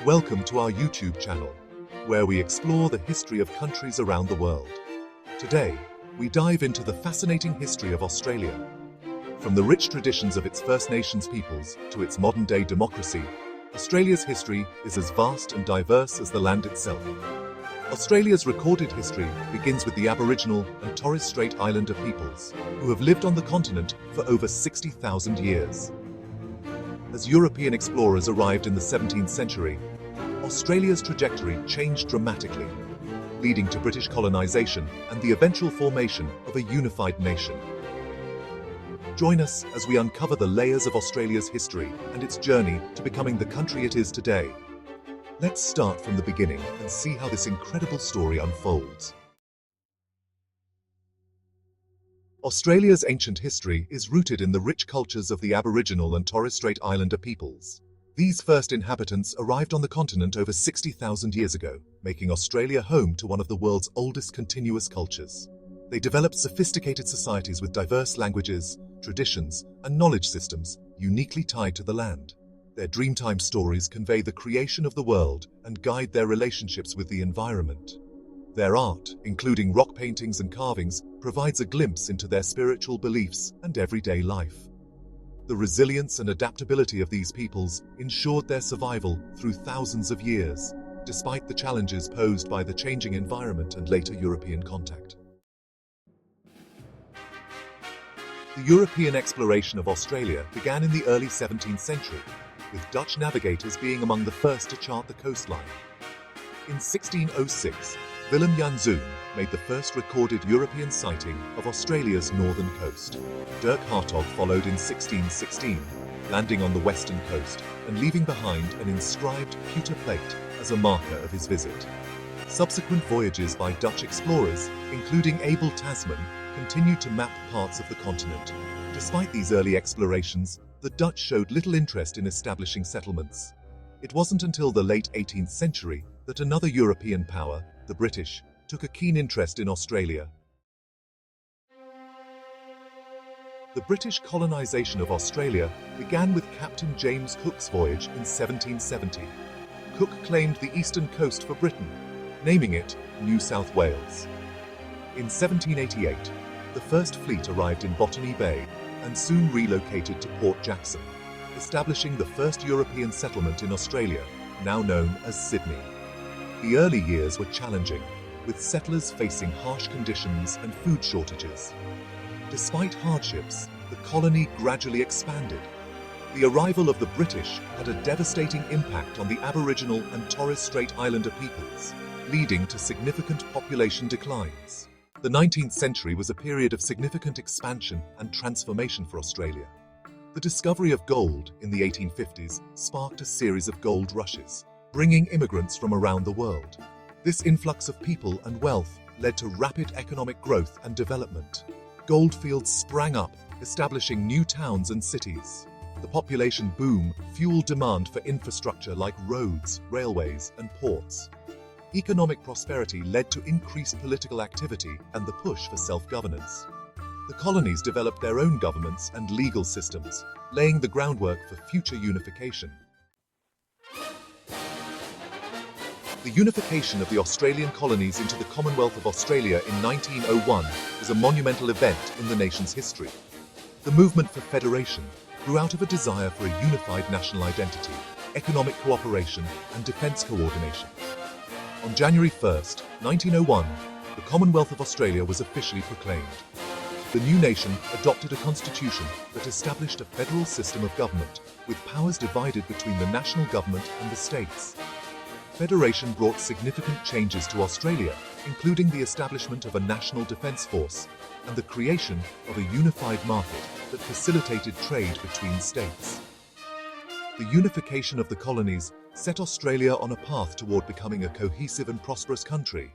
Welcome to our YouTube channel, where we explore the history of countries around the world. Today, we dive into the fascinating history of Australia. From the rich traditions of its First Nations peoples to its modern-day democracy, Australia's history is as vast and diverse as the land itself. Australia's recorded history begins with the Aboriginal and Torres Strait Islander peoples, who have lived on the continent for over 60,000 years. As European explorers arrived in the 17th century, Australia's trajectory changed dramatically, leading to British colonization and the eventual formation of a unified nation. Join us as we uncover the layers of Australia's history and its journey to becoming the country it is today. Let's start from the beginning and see how this incredible story unfolds. Australia's ancient history is rooted in the rich cultures of the Aboriginal and Torres Strait Islander peoples. These first inhabitants arrived on the continent over 60,000 years ago, making Australia home to one of the world's oldest continuous cultures. They developed sophisticated societies with diverse languages, traditions, and knowledge systems uniquely tied to the land. Their Dreamtime stories convey the creation of the world and guide their relationships with the environment. Their art, including rock paintings and carvings, provides a glimpse into their spiritual beliefs and everyday life. The resilience and adaptability of these peoples ensured their survival through thousands of years, despite the challenges posed by the changing environment and later European contact. The European exploration of Australia began in the early 17th century, with Dutch navigators being among the first to chart the coastline. In 1606, Willem Janszoon made the first recorded European sighting of Australia's northern coast. Dirk Hartog followed in 1616, landing on the western coast and leaving behind an inscribed pewter plate as a marker of his visit. Subsequent voyages by Dutch explorers, including Abel Tasman, continued to map parts of the continent. Despite these early explorations, the Dutch showed little interest in establishing settlements. It wasn't until the late 18th century that another European power, the British, took a keen interest in Australia. The British colonization of Australia began with Captain James Cook's voyage in 1770. Cook claimed the eastern coast for Britain, naming it New South Wales. In 1788, the first fleet arrived in Botany Bay and soon relocated to Port Jackson, establishing the first European settlement in Australia, now known as Sydney. The early years were challenging, with settlers facing harsh conditions and food shortages. Despite hardships, the colony gradually expanded. The arrival of the British had a devastating impact on the Aboriginal and Torres Strait Islander peoples, leading to significant population declines. The 19th century was a period of significant expansion and transformation for Australia. The discovery of gold in the 1850s sparked a series of gold rushes, bringing immigrants from around the world. This influx of people and wealth led to rapid economic growth and development. Goldfields sprang up, establishing new towns and cities. The population boom fueled demand for infrastructure like roads, railways, and ports. Economic prosperity led to increased political activity and the push for self-governance. The colonies developed their own governments and legal systems, laying the groundwork for future unification. The unification of the Australian colonies into the Commonwealth of Australia in 1901 was a monumental event in the nation's history. The movement for federation grew out of a desire for a unified national identity, economic cooperation, and defence coordination. On January 1st, 1901, the Commonwealth of Australia was officially proclaimed. The new nation adopted a constitution that established a federal system of government, with powers divided between the national government and the states. Federation brought significant changes to Australia, including the establishment of a national defence force and the creation of a unified market that facilitated trade between states. The unification of the colonies set Australia on a path toward becoming a cohesive and prosperous country.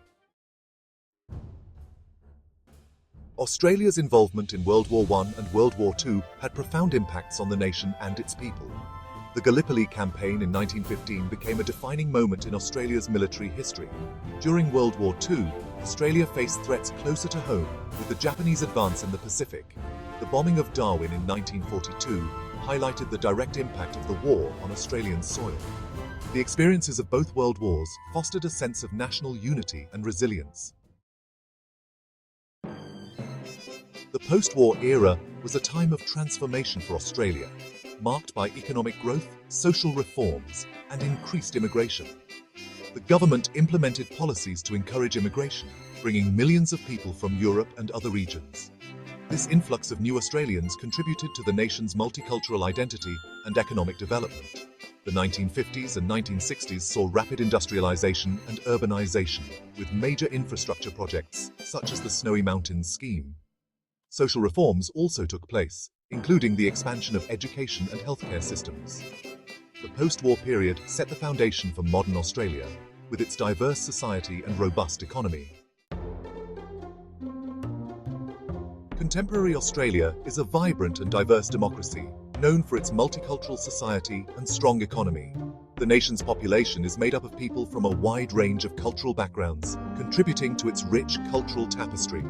Australia's involvement in World War I and World War II had profound impacts on the nation and its people. The Gallipoli campaign in 1915 became a defining moment in Australia's military history. During World War II, Australia faced threats closer to home, with the Japanese advance in the Pacific, the bombing of Darwin in 1942, highlighted the direct impact of the war on Australian soil. The experiences of both world wars fostered a sense of national unity and resilience. The post-war era was a time of transformation for Australia, marked by economic growth, social reforms, and increased immigration. The government implemented policies to encourage immigration, bringing millions of people from Europe and other regions. This influx of new Australians contributed to the nation's multicultural identity and economic development. The 1950s and 1960s saw rapid industrialization and urbanization, with major infrastructure projects such as the Snowy Mountains scheme. Social reforms also took place, including the expansion of education and healthcare systems. The post-war period set the foundation for modern Australia, with its diverse society and robust economy. Contemporary Australia is a vibrant and diverse democracy, known for its multicultural society and strong economy. The nation's population is made up of people from a wide range of cultural backgrounds, contributing to its rich cultural tapestry.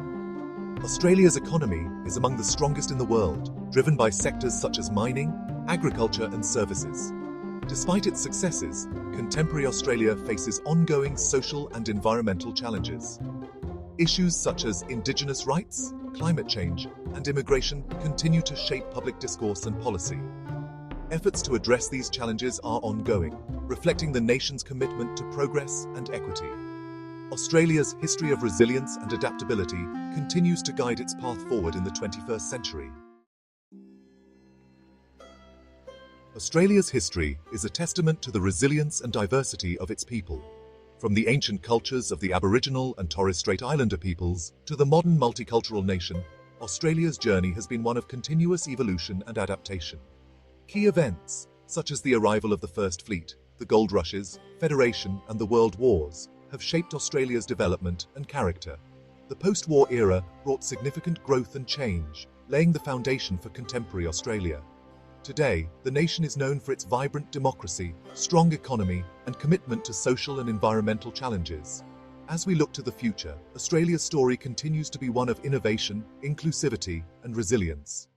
Australia's economy is among the strongest in the world, driven by sectors such as mining, agriculture and services. Despite its successes, contemporary Australia faces ongoing social and environmental challenges. Issues such as Indigenous rights, climate change, and immigration continue to shape public discourse and policy. Efforts to address these challenges are ongoing, reflecting the nation's commitment to progress and equity. Australia's history of resilience and adaptability continues to guide its path forward in the 21st century. Australia's history is a testament to the resilience and diversity of its people. From the ancient cultures of the Aboriginal and Torres Strait Islander peoples to the modern multicultural nation, Australia's journey has been one of continuous evolution and adaptation. Key events, such as the arrival of the First Fleet, the Gold Rushes, Federation, and the World Wars, have shaped Australia's development and character. The post-war era brought significant growth and change, laying the foundation for contemporary Australia. Today, the nation is known for its vibrant democracy, strong economy, and commitment to social and environmental challenges. As we look to the future, Australia's story continues to be one of innovation, inclusivity, and resilience.